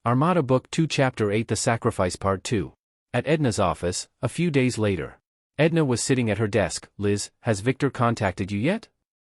Armada Book 2 Chapter 8 The Sacrifice Part 2. At Edna's office, a few days later. Edna was sitting at her desk. Liz, has Victor contacted you yet?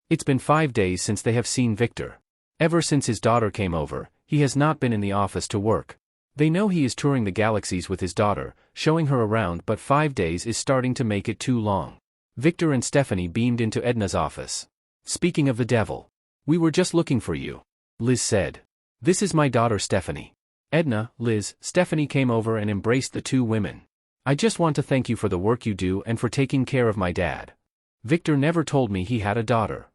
It's been 5 days since they have seen Victor. Ever since his daughter came over, he has not been in the office to work. They know he is touring the galaxies with his daughter, showing her around, but 5 days is starting to make it too long. Victor and Stephanie beamed into Edna's office. Speaking of the devil. We were just looking for you. Liz said. This is my daughter Stephanie. Edna, Liz, Stephanie came over and embraced the two women. I just want to thank you for the work you do and for taking care of my dad. Victor never told me he had a daughter.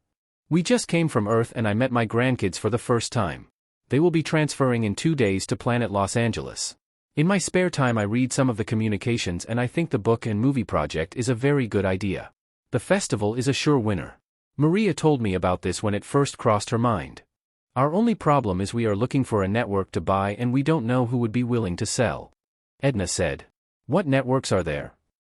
We just came from Earth and I met my grandkids for the first time. They will be transferring in 2 days to planet Los Angeles. In my spare time I read some of the communications and I think the book and movie project is a very good idea. The festival is a sure winner. Maria told me about this when it first crossed her mind. Our only problem is we are looking for a network to buy and we don't know who would be willing to sell. Edna said. What networks are there?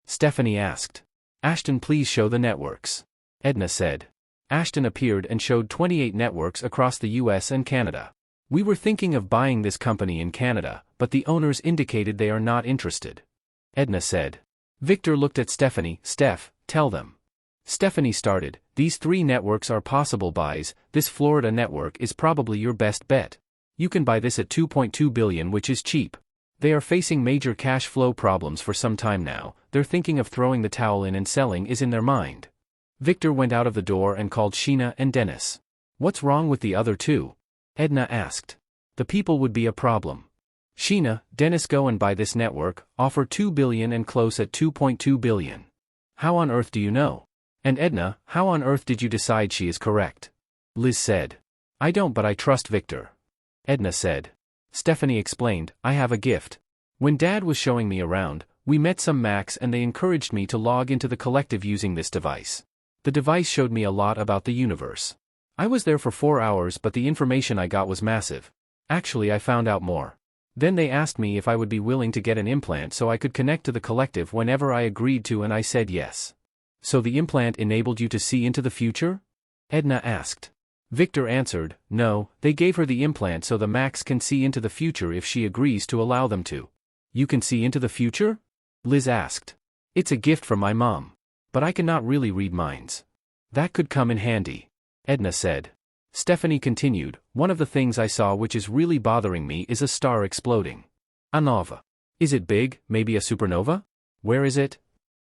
Stephanie asked. Ashton, please show the networks. Edna said. Ashton appeared and showed 28 networks across the US and Canada. We were thinking of buying this company in Canada, but the owners indicated they are not interested. Edna said. Victor looked at Stephanie. Steph, tell them. Stephanie started. These 3 networks are possible buys. This Florida network is probably your best bet. You can buy this at $2.2 billion, which is cheap. They are facing major cash flow problems for some time now. They're thinking of throwing the towel in and selling is in their mind. Victor went out of the door and called Sheena and Dennis. What's wrong with the other 2? Edna asked. The people would be a problem. Sheena, Dennis, go and buy this network, offer $2 billion and close at $2.2 billion. How on earth do you know? And Edna, how on earth did you decide she is correct? Liz said. I don't, but I trust Victor. Edna said. Stephanie explained, I have a gift. When Dad was showing me around, we met some Macs and they encouraged me to log into the collective using this device. The device showed me a lot about the universe. I was there for 4 hours, but the information I got was massive. Actually, I found out more. Then they asked me if I would be willing to get an implant so I could connect to the collective whenever I agreed to, and I said yes. So the implant enabled you to see into the future? Edna asked. Victor answered, no, they gave her the implant so the Macs can see into the future if she agrees to allow them to. You can see into the future? Liz asked. It's a gift from my mom. But I cannot really read minds. That could come in handy. Edna said. Stephanie continued, one of the things I saw which is really bothering me is a star exploding. A nova. Is it big, maybe a supernova? Where is it?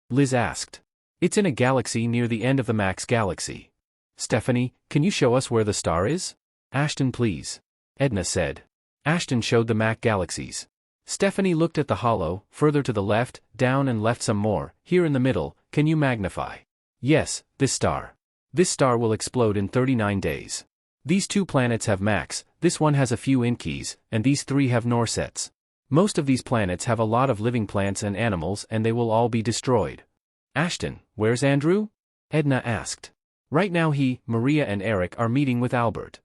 Liz asked. It's in a galaxy near the end of the Max galaxy. Stephanie, can you show us where the star is? Ashton, please. Edna said. Ashton showed the Mac galaxies. Stephanie looked at the hollow, further to the left, down and left some more, here in the middle. Can you magnify? Yes, this star. This star will explode in 39 days. These 2 planets have Macs, this one has a few Inkeys, and these 3 have Norsets. Most of these planets have a lot of living plants and animals and they will all be destroyed. Ashton, where's Andrew? Edna asked. Right now he, Maria and Eric are meeting with Albert.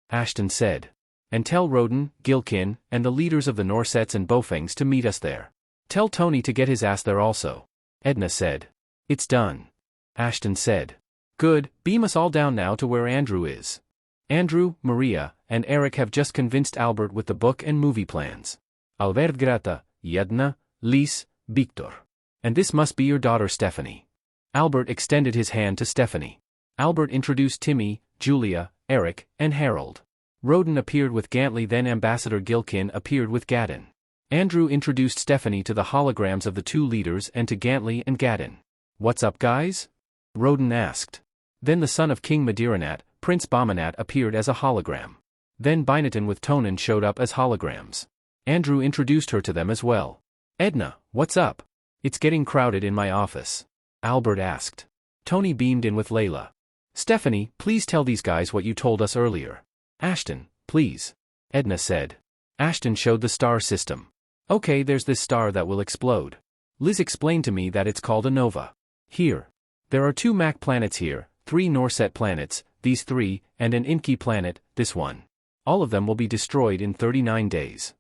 Ashton said. And tell Roden, Gilkin, and the leaders of the Norsets and Bofengs to meet us there. Tell Tony to get his ass there also. Edna said. It's done. Ashton said. Good, beam us all down now to where Andrew is. Andrew, Maria, and Eric have just convinced Albert with the book and movie plans. Albert grata, Yadna, Lis, Victor. And this must be your daughter Stephanie. Albert extended his hand to Stephanie. Albert introduced Timmy, Julia, Eric, and Harold. Roden appeared with Gantley, then Ambassador Gilkin appeared with Gaddin. Andrew introduced Stephanie to the holograms of the 2 leaders and to Gantley and Gaddin. What's up, guys? Roden asked. Then the son of King Madiranat, Prince Bominat, appeared as a hologram. Then Binaton with Tonin showed up as holograms. Andrew introduced her to them as well. Edna, what's up? It's getting crowded in my office. Albert asked. Tony beamed in with Layla. Stephanie, please tell these guys what you told us earlier. Ashton, please. Edna said. Ashton showed the star system. Okay, there's this star that will explode. Liz explained to me that it's called a nova. Here. There are 2 Mac planets here, 3 Norset planets, these 3, and an Inkey planet, this one. All of them will be destroyed in 39 days.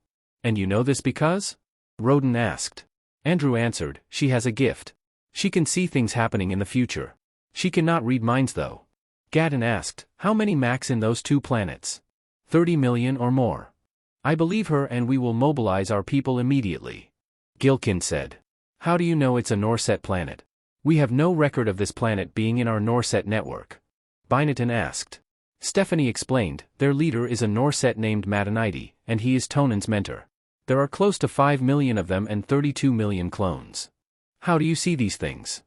And you know this because? Roden asked. Andrew answered, she has a gift. She can see things happening in the future. She cannot read minds though. Gaddin asked, how many Macs in those 2 planets? 30 million or more. I believe her and we will mobilize our people immediately. Gilkin said. How do you know it's a Norset planet? We have no record of this planet being in our Norset network. Binatan asked. Stephanie explained, their leader is a Norset named Madanite, and he is Tonan's mentor. There are close to 5 million of them and 32 million clones. How do you see these things?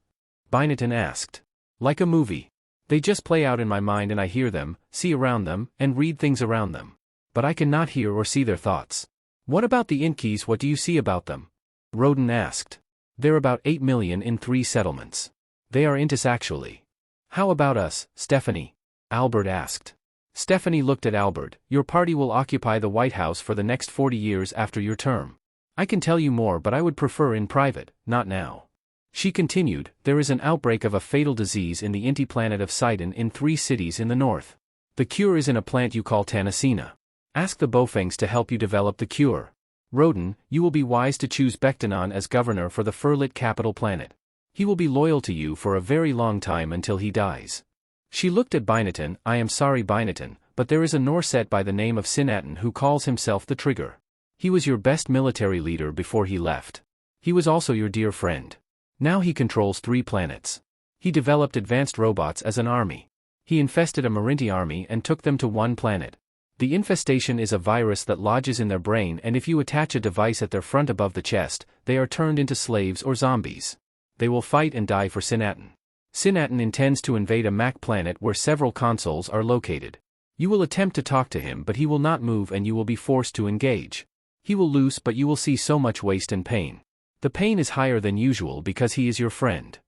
Binatan asked. Like a movie. They just play out in my mind and I hear them, see around them, and read things around them. But I cannot hear or see their thoughts. What about the Inkies? What do you see about them? Roden asked. They're about 8 million in 3 settlements. They are Intis actually. How about us, Stephanie? Albert asked. Stephanie looked at Albert. Your party will occupy the White House for the next 40 years after your term. I can tell you more but I would prefer in private, not now. She continued, there is an outbreak of a fatal disease in the Inti planet of Sidon in 3 cities in the north. The cure is in a plant you call Tanacina. Ask the Bofangs to help you develop the cure. Roden, you will be wise to choose Bektanon as governor for the Furlit capital planet. He will be loyal to you for a very long time until he dies. She looked at Binatan. I am sorry Binatan, but there is a Norset by the name of Sinatan who calls himself the Trigger. He was your best military leader before he left. He was also your dear friend. Now he controls 3 planets. He developed advanced robots as an army. He infested a Marinti army and took them to 1 planet. The infestation is a virus that lodges in their brain and if you attach a device at their front above the chest, they are turned into slaves or zombies. They will fight and die for Sinatan. Sinatan intends to invade a Mac planet where several consoles are located. You will attempt to talk to him but he will not move and you will be forced to engage. He will lose but you will see so much waste and pain. The pain is higher than usual because he is your friend.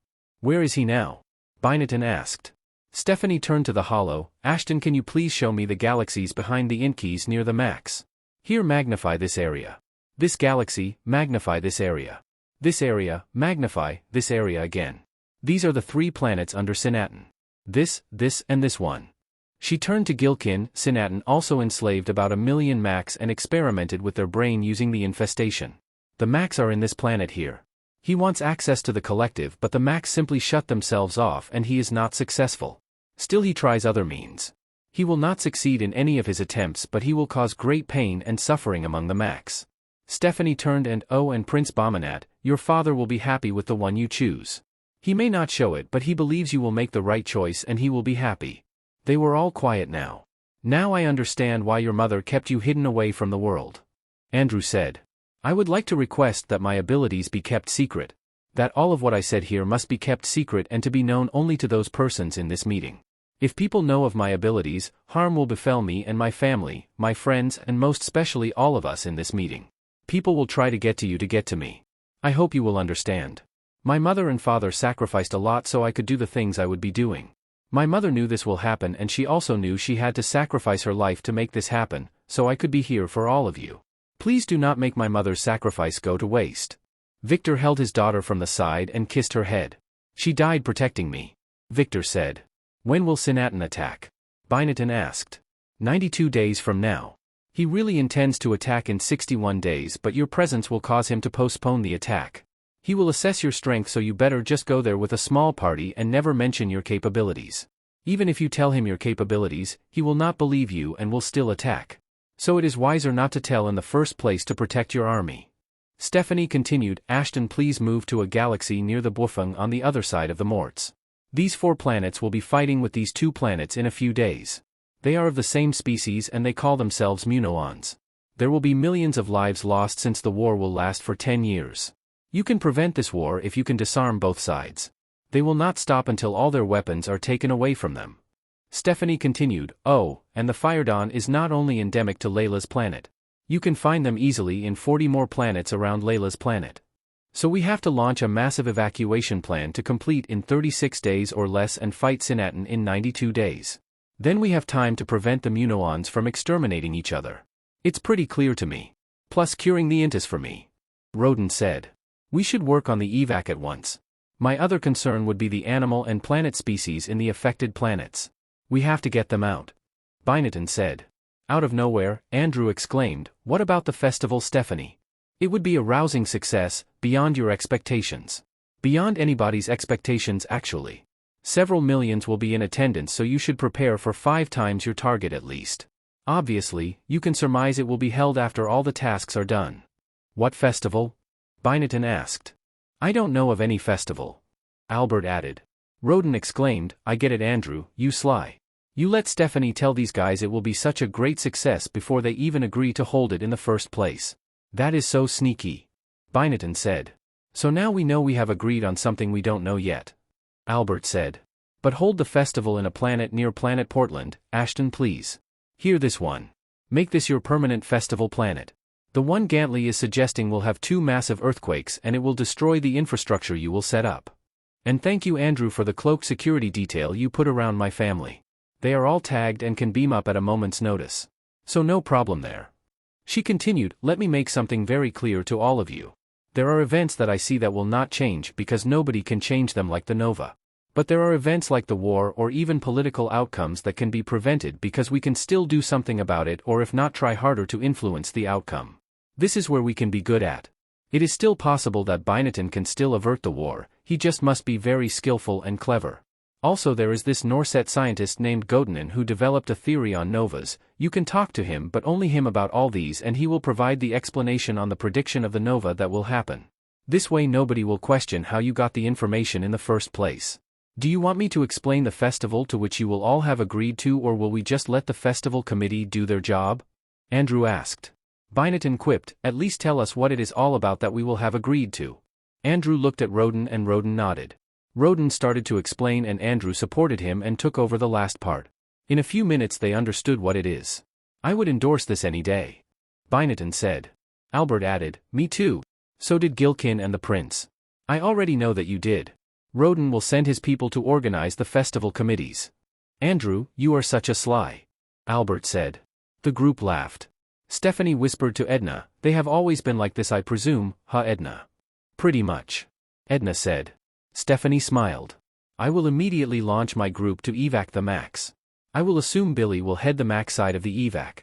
Where is he now? Binatan asked. Stephanie turned to the Hollow. Ashton, can you please show me the galaxies behind the Inkies near the Max? Here, magnify this area. This galaxy, magnify this area. This area, magnify this area again. These are the 3 planets under Sinatan. This, and this one. She turned to Gilkin. Sinatan also enslaved about 1 million Max and experimented with their brain using the infestation. The Max are in this planet here. He wants access to the collective but the Max simply shut themselves off and he is not successful. Still he tries other means. He will not succeed in any of his attempts but he will cause great pain and suffering among the Max. Stephanie turned and Prince Bominat, your father will be happy with the one you choose. He may not show it but he believes you will make the right choice and he will be happy. They were all quiet now. Now I understand why your mother kept you hidden away from the world. Andrew said. I would like to request that my abilities be kept secret. That all of what I said here must be kept secret and to be known only to those persons in this meeting. If people know of my abilities, harm will befell me and my family, my friends and most especially all of us in this meeting. People will try to get to you to get to me. I hope you will understand. My mother and father sacrificed a lot so I could do the things I would be doing. My mother knew this will happen and she also knew she had to sacrifice her life to make this happen, so I could be here for all of you. Please do not make my mother's sacrifice go to waste. Victor held his daughter from the side and kissed her head. She died protecting me. Victor said. When will Sinatan attack? Binatan asked. 92 days from now. He really intends to attack in 61 days but your presence will cause him to postpone the attack. He will assess your strength so you better just go there with a small party and never mention your capabilities. Even if you tell him your capabilities, he will not believe you and will still attack. So it is wiser not to tell in the first place to protect your army. Stephanie continued, Ashton, please move to a galaxy near the Bufang on the other side of the Morts. These 4 planets will be fighting with these 2 planets in a few days. They are of the same species and they call themselves Munoans. There will be millions of lives lost since the war will last for 10 years. You can prevent this war if you can disarm both sides. They will not stop until all their weapons are taken away from them. Stephanie continued, and the Firedawn is not only endemic to Layla's planet. You can find them easily in 40 more planets around Layla's planet. So we have to launch a massive evacuation plan to complete in 36 days or less and fight Sinatan in 92 days. Then we have time to prevent the Munoans from exterminating each other. It's pretty clear to me. Plus curing the Intis for me. Roden said. We should work on the evac at once. My other concern would be the animal and planet species in the affected planets. We have to get them out. Binatan said. Out of nowhere, Andrew exclaimed, what about the festival, Stephanie? It would be a rousing success, beyond your expectations. Beyond anybody's expectations actually. Several millions will be in attendance so you should prepare for 5 times your target at least. Obviously, you can surmise it will be held after all the tasks are done. What festival? Byneton asked. I don't know of any festival. Albert added. Roden exclaimed, I get it, Andrew, you sly. You let Stephanie tell these guys it will be such a great success before they even agree to hold it in the first place. That is so sneaky. Byneton said. So now we know we have agreed on something we don't know yet. Albert said. But hold the festival in a planet near Planet Portland, Ashton, please. Hear this one. Make this your permanent festival planet. The one Gantley is suggesting will have 2 massive earthquakes and it will destroy the infrastructure you will set up. And thank you, Andrew, for the cloaked security detail you put around my family. They are all tagged and can beam up at a moment's notice. So no problem there. She continued, let me make something very clear to all of you. There are events that I see that will not change because nobody can change them like the Nova. But there are events like the war or even political outcomes that can be prevented because we can still do something about it, or if not, try harder to influence the outcome. This is where we can be good at. It is still possible that Byneton can still avert the war, he just must be very skillful and clever. Also, there is this Norset scientist named Gotenin who developed a theory on novas. You can talk to him, but only him, about all these, and he will provide the explanation on the prediction of the nova that will happen. This way nobody will question how you got the information in the first place. Do you want me to explain the festival to which you will all have agreed to, or will we just let the festival committee do their job? Andrew asked. Byneton quipped, at least tell us what it is all about that we will have agreed to. Andrew looked at Roden and Roden nodded. Roden started to explain and Andrew supported him and took over the last part. In a few minutes they understood what it is. I would endorse this any day. Byneton said. Albert added, me too. So did Gilkin and the prince. I already know that you did. Roden will send his people to organize the festival committees. Andrew, you are such a sly. Albert said. The group laughed. Stephanie whispered to Edna, they have always been like this, I presume, huh, Edna? Pretty much. Edna said. Stephanie smiled. I will immediately launch my group to evac the Max. I will assume Billy will head the Max side of the evac.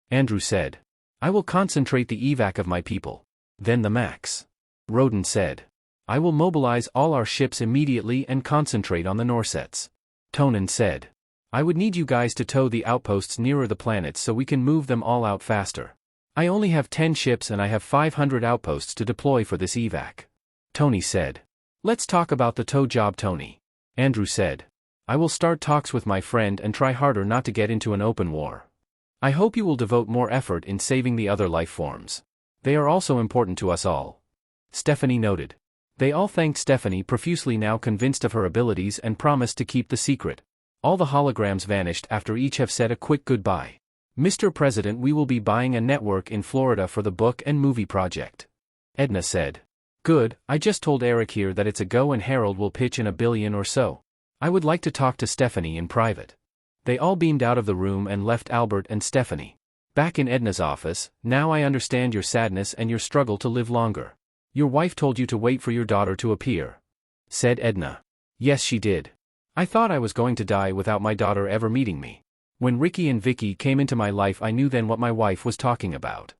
Andrew said. I will concentrate the evac of my people. Then the Max. Roden said. I will mobilize all our ships immediately and concentrate on the Norsets. Tonin said. I would need you guys to tow the outposts nearer the planets so we can move them all out faster. I only have 10 ships and I have 500 outposts to deploy for this evac. Tony said. Let's talk about the tow job, Tony. Andrew said. I will start talks with my friend and try harder not to get into an open war. I hope you will devote more effort in saving the other life forms. They are also important to us all. Stephanie noted. They all thanked Stephanie profusely, now convinced of her abilities, and promised to keep the secret. All the holograms vanished after each have said a quick goodbye. Mr. President, we will be buying a network in Florida for the book and movie project. Edna said. Good, I just told Eric here that it's a go and Harold will pitch in $1 billion or so. I would like to talk to Stephanie in private. They all beamed out of the room and left Albert and Stephanie. Back in Edna's office, now I understand your sadness and your struggle to live longer. Your wife told you to wait for your daughter to appear, said Edna. Yes, she did. I thought I was going to die without my daughter ever meeting me. When Ricky and Vicky came into my life, I knew then what my wife was talking about.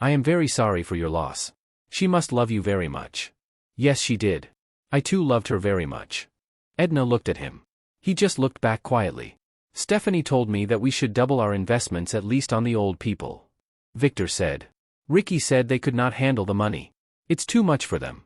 I am very sorry for your loss. She must love you very much. Yes, she did. I too loved her very much. Edna looked at him. He just looked back quietly. Stephanie told me that we should double our investments at least on the old people. Victor said. Ricky said they could not handle the money. It's too much for them.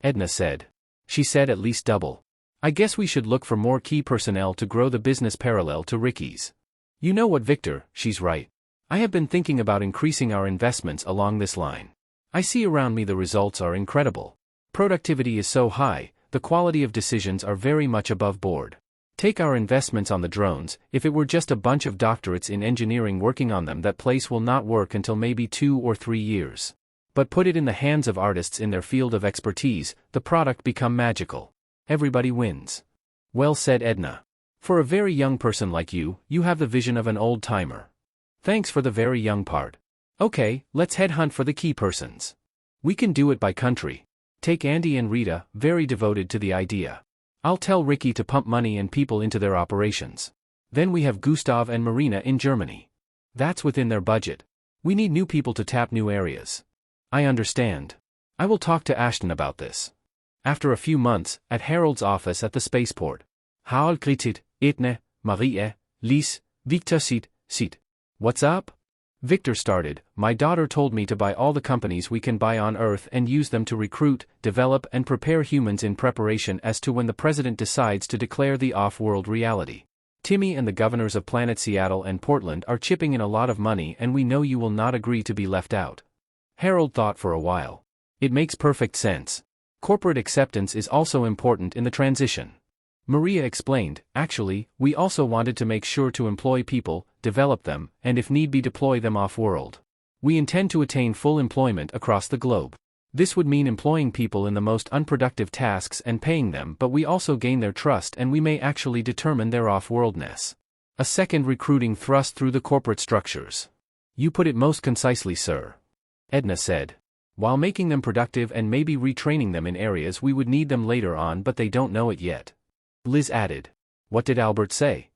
Edna said. She said at least double. I guess we should look for more key personnel to grow the business parallel to Ricky's. You know what, Victor, she's right. I have been thinking about increasing our investments along this line. I see around me the results are incredible. Productivity is so high, the quality of decisions are very much above board. Take our investments on the drones, if it were just a bunch of doctorates in engineering working on them, that place will not work until maybe 2 or 3 years. But put it in the hands of artists in their field of expertise, the product become magical. Everybody wins. Well said, Edna. For a very young person like you, you have the vision of an old-timer. Thanks for the very young part. Okay, let's headhunt for the key persons. We can do it by country. Take Andy and Rita, very devoted to the idea. I'll tell Ricky to pump money and people into their operations. Then we have Gustav and Marina in Germany. That's within their budget. We need new people to tap new areas. I understand. I will talk to Ashton about this. After a few months, at Harold's office at the spaceport. Harold kritet, Edna, Marie, Lise, Victor sit. What's up? Victor started. My daughter told me to buy all the companies we can buy on Earth and use them to recruit, develop and prepare humans in preparation as to when the president decides to declare the off-world reality. Timmy and the governors of Planet Seattle and Portland are chipping in a lot of money and we know you will not agree to be left out. Harold thought for a while. It makes perfect sense. Corporate acceptance is also important in the transition. Maria explained, actually, we also wanted to make sure to employ people, develop them, and if need be deploy them off-world. We intend to attain full employment across the globe. This would mean employing people in the most unproductive tasks and paying them, but we also gain their trust and we may actually determine their off-worldness. A second recruiting thrust through the corporate structures. You put it most concisely, sir. Edna said. While making them productive and maybe retraining them in areas we would need them later on, but they don't know it yet. Liz added. What did Albert say?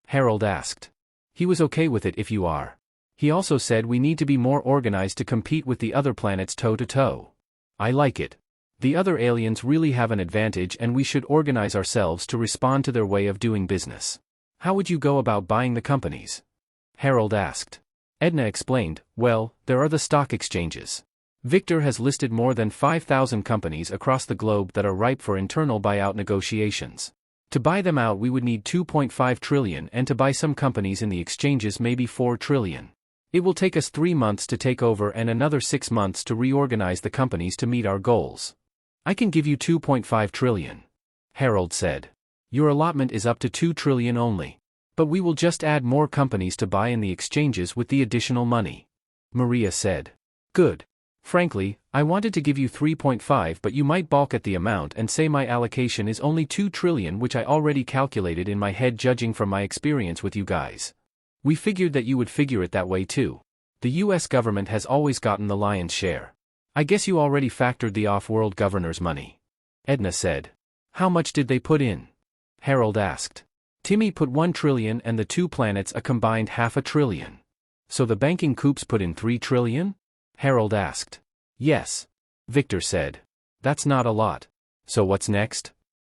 Harold asked. He was okay with it if you are. He also said we need to be more organized to compete with the other planets toe-to-toe. I like it. The other aliens really have an advantage and we should organize ourselves to respond to their way of doing business. How would you go about buying the companies? Harold asked. Edna explained, well, there are the stock exchanges. Victor has listed more than 5,000 companies across the globe that are ripe for internal buyout negotiations. To buy them out we would need 2.5 trillion and to buy some companies in the exchanges maybe 4 trillion. It will take us 3 months to take over and another 6 months to reorganize the companies to meet our goals. I can give you 2.5 trillion. Harold said. Your allotment is up to 2 trillion only. But we will just add more companies to buy in the exchanges with the additional money. Maria said. Good. Frankly, I wanted to give you 3.5 but you might balk at the amount and say my allocation is only 2 trillion, which I already calculated in my head judging from my experience with you guys. We figured that you would figure it that way too. The US government has always gotten the lion's share. I guess you already factored the off-world governor's money. Edna said. How much did they put in? Harold asked. Timmy put 1 trillion and the two planets a combined 500 billion. So the banking coups put in 3 trillion? Harold asked. Yes. Victor said. That's not a lot. So what's next?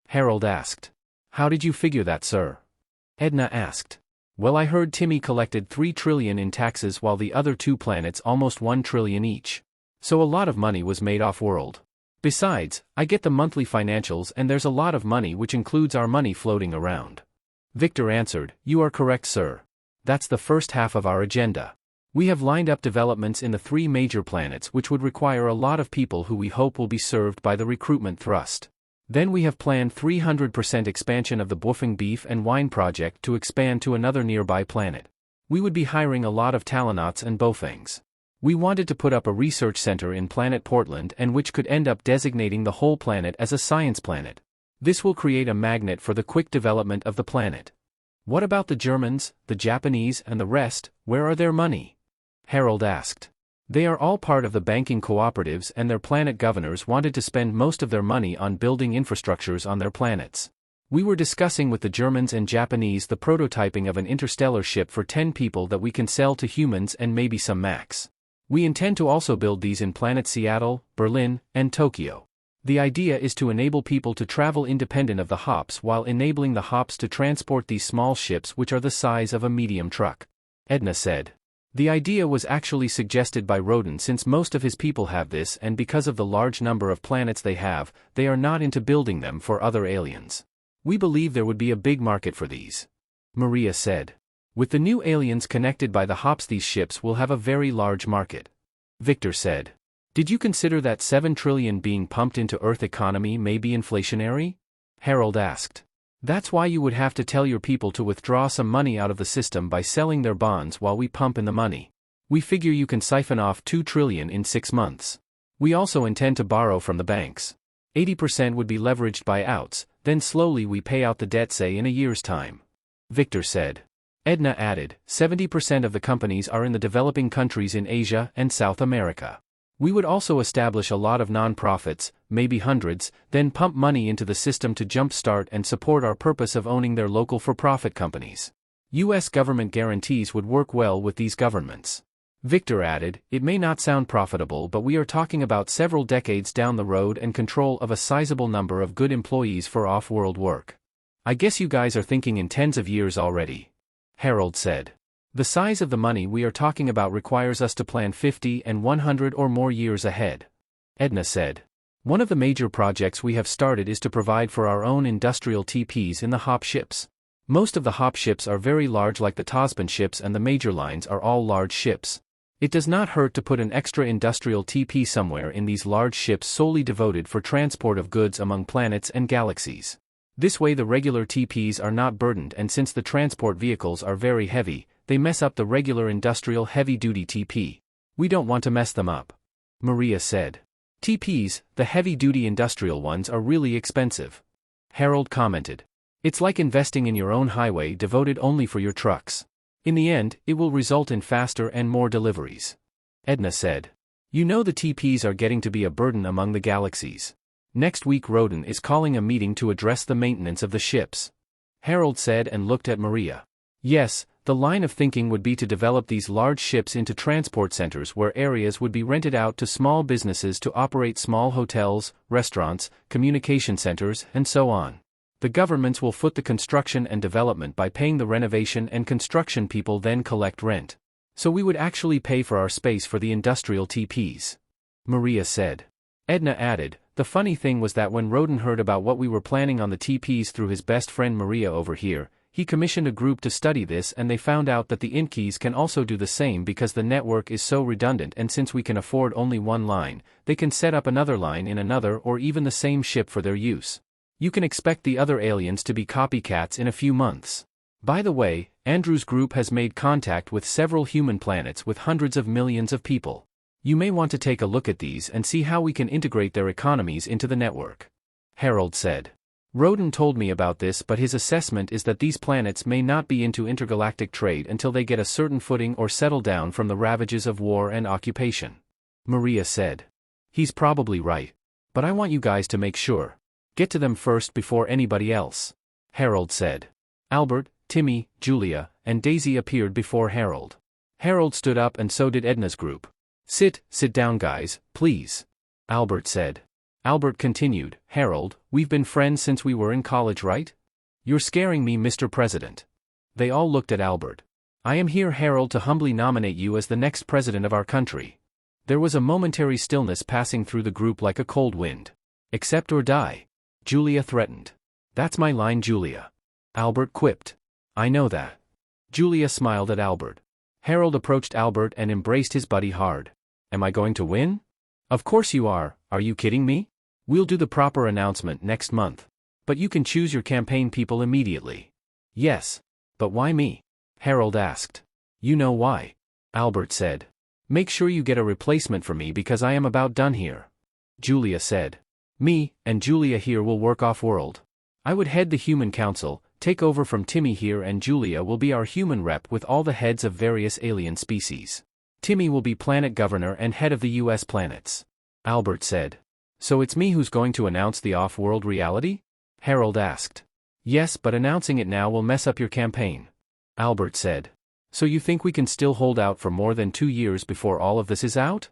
Harold asked. How did you figure that, sir? Edna asked. Well, I heard Timmy collected 3 trillion in taxes while the other two planets almost 1 trillion each. So a lot of money was made off-world. Besides, I get the monthly financials and there's a lot of money which includes our money floating around. Victor answered, you are correct, sir. That's the first half of our agenda. We have lined up developments in the 3 major planets which would require a lot of people who we hope will be served by the recruitment thrust. Then we have planned 300% expansion of the Boofing Beef and Wine project to expand to another nearby planet. We would be hiring a lot of Talonauts and Boofings. We wanted to put up a research center in Planet Portland and which could end up designating the whole planet as a science planet. This will create a magnet for the quick development of the planet. What about the Germans, the Japanese and the rest, where are their money? Harold asked. They are all part of the banking cooperatives and their planet governors wanted to spend most of their money on building infrastructures on their planets. We were discussing with the Germans and Japanese the prototyping of an interstellar ship for 10 people that we can sell to humans and maybe some Macs. We intend to also build these in Planet Seattle, Berlin, and Tokyo. The idea is to enable people to travel independent of the hops while enabling the hops to transport these small ships which are the size of a medium truck. Edna said. The idea was actually suggested by Roden since most of his people have this and because of the large number of planets they have, they are not into building them for other aliens. We believe there would be a big market for these. Maria said. With the new aliens connected by the hops these ships will have a very large market. Victor said. Did you consider that 7 trillion being pumped into Earth economy may be inflationary? Harold asked. That's why you would have to tell your people to withdraw some money out of the system by selling their bonds while we pump in the money. We figure you can siphon off 2 trillion in 6 months. We also intend to borrow from the banks. 80% would be leveraged buyouts, then slowly we pay out the debt say in a year's time. Victor said. Edna added, 70% of the companies are in the developing countries in Asia and South America. We would also establish a lot of non-profits, maybe hundreds, then pump money into the system to jumpstart and support our purpose of owning their local for-profit companies. US government guarantees would work well with these governments. Victor added, it may not sound profitable but we are talking about several decades down the road and control of a sizable number of good employees for off-world work. I guess you guys are thinking in tens of years already. Harold said. The size of the money we are talking about requires us to plan 50 and 100 or more years ahead. Edna said. One of the major projects we have started is to provide for our own industrial TPs in the hop ships. Most of the hop ships are very large, like the Tasman ships, and the major lines are all large ships. It does not hurt to put an extra industrial TP somewhere in these large ships solely devoted for transport of goods among planets and galaxies. This way the regular TPs are not burdened, and since the transport vehicles are very heavy, they mess up the regular industrial heavy-duty TP. We don't want to mess them up. Maria said. TPs, the heavy-duty industrial ones, are really expensive. Harold commented. It's like investing in your own highway devoted only for your trucks. In the end, it will result in faster and more deliveries. Edna said. You know the TPs are getting to be a burden among the galaxies. Next week Roden is calling a meeting to address the maintenance of the ships. Harold said and looked at Maria. Yes, the line of thinking would be to develop these large ships into transport centers where areas would be rented out to small businesses to operate small hotels, restaurants, communication centers, and so on. The governments will foot the construction and development by paying the renovation and construction people, then collect rent. So we would actually pay for our space for the industrial TPs. Maria said. Edna added, the funny thing was that when Roden heard about what we were planning on the TPs through his best friend Maria over here, he commissioned a group to study this, and they found out that the Inkeys can also do the same because the network is so redundant, and since we can afford only one line, they can set up another line in another or even the same ship for their use. You can expect the other aliens to be copycats in a few months. By the way, Andrew's group has made contact with several human planets with hundreds of millions of people. You may want to take a look at these and see how we can integrate their economies into the network. Harold said. Roden told me about this, but his assessment is that these planets may not be into intergalactic trade until they get a certain footing or settle down from the ravages of war and occupation. Maria said. He's probably right. But I want you guys to make sure. Get to them first before anybody else. Harold said. Albert, Timmy, Julia, and Daisy appeared before Harold. Harold stood up and so did Edna's group. Sit down guys, please. Albert said. Albert continued, Harold, we've been friends since we were in college, right? You're scaring me, Mr. President. They all looked at Albert. I am here, Harold, to humbly nominate you as the next president of our country. There was a momentary stillness passing through the group like a cold wind. Accept or die. Julia threatened. That's my line, Julia. Albert quipped. I know that. Julia smiled at Albert. Harold approached Albert and embraced his buddy hard. Am I going to win? Of course you are you kidding me? We'll do the proper announcement next month. But you can choose your campaign people immediately. Yes. But why me? Harold asked. You know why. Albert said. Make sure you get a replacement for me because I am about done here. Julia said. Me and Julia here will work off-world. I would head the Human Council, take over from Timmy here, and Julia will be our human rep with all the heads of various alien species. Timmy will be planet governor and head of the US planets. Albert said. So it's me who's going to announce the off-world reality? Harold asked. Yes, but announcing it now will mess up your campaign. Albert said. So you think we can still hold out for more than 2 years before all of this is out?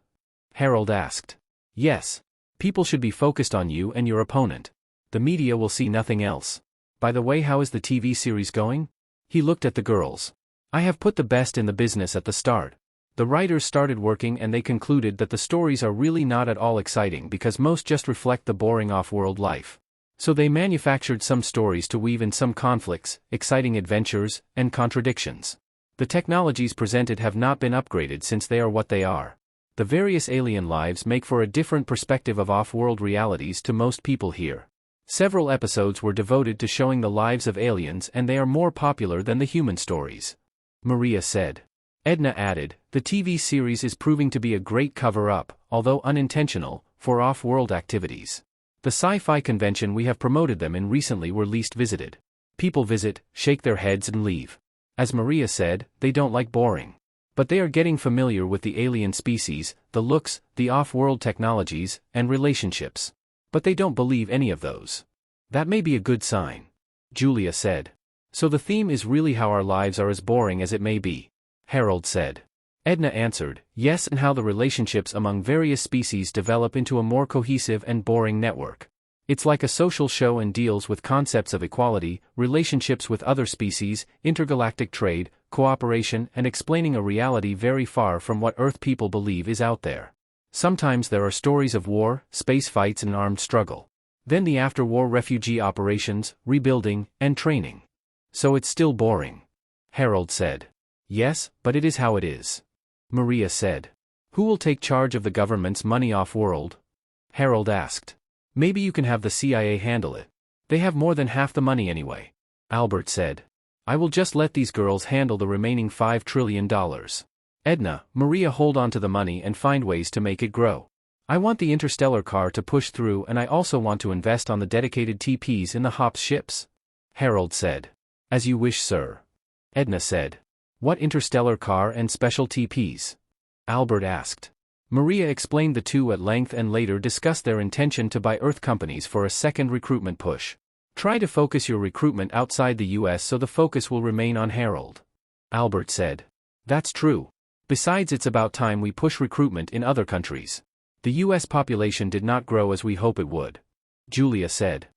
Harold asked. Yes. People should be focused on you and your opponent. The media will see nothing else. By the way, how is the TV series going? He looked at the girls. I have put the best in the business at the start. The writers started working and they concluded that the stories are really not at all exciting because most just reflect the boring off-world life. So they manufactured some stories to weave in some conflicts, exciting adventures, and contradictions. The technologies presented have not been upgraded since they are what they are. The various alien lives make for a different perspective of off-world realities to most people here. Several episodes were devoted to showing the lives of aliens and they are more popular than the human stories. Maria said. Edna added, the TV series is proving to be a great cover-up, although unintentional, for off-world activities. The sci-fi convention we have promoted them in recently were least visited. People visit, shake their heads and leave. As Maria said, they don't like boring. But they are getting familiar with the alien species, the looks, the off-world technologies, and relationships. But they don't believe any of those. That may be a good sign. Julia said. So the theme is really how our lives are as boring as it may be. Harold said. Edna answered, yes, and how the relationships among various species develop into a more cohesive and boring network. It's like a social show and deals with concepts of equality, relationships with other species, intergalactic trade, cooperation, and explaining a reality very far from what Earth people believe is out there. Sometimes there are stories of war, space fights and armed struggle. Then the after-war refugee operations, rebuilding, and training. So it's still boring. Harold said. Yes, but it is how it is. Maria said. Who will take charge of the government's money off-world? Harold asked. Maybe you can have the CIA handle it. They have more than half the money anyway. Albert said. I will just let these girls handle the remaining $5 trillion. Edna, Maria hold on to the money and find ways to make it grow. I want the interstellar car to push through and I also want to invest on the dedicated TPs in the Hops ships. Harold said. As you wish, sir. Edna said. What interstellar car and special TPs? Albert asked. Maria explained the two at length and later discussed their intention to buy Earth companies for a second recruitment push. Try to focus your recruitment outside the US so the focus will remain on Harold. Albert said. That's true. Besides, it's about time we push recruitment in other countries. The US population did not grow as we hope it would. Julia said.